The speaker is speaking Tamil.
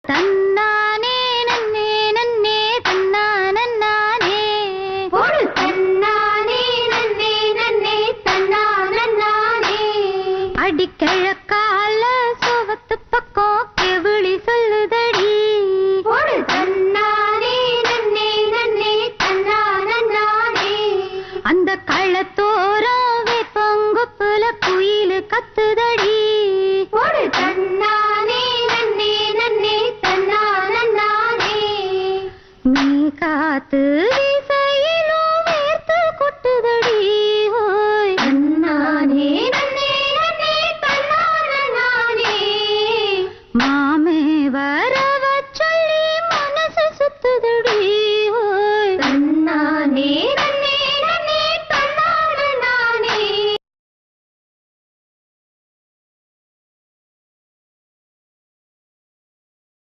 தன்னானே நன்னே நன்னே தன்னானே போடு தன்னானே நன்னே நன்னே தன்னானே அடிக்கிழக்கால சுவத்து பக்கம் கெவிழி சொல்லுதடி போடு தன்னானே நன்னே நன்னே தன்னானே அந்த கள்ளத்தோரம் வேப்பங்குப்புல குயில் கத்துதடி போடு தன்னானே நன்னே நன்னே தன்னானே நீ காத்து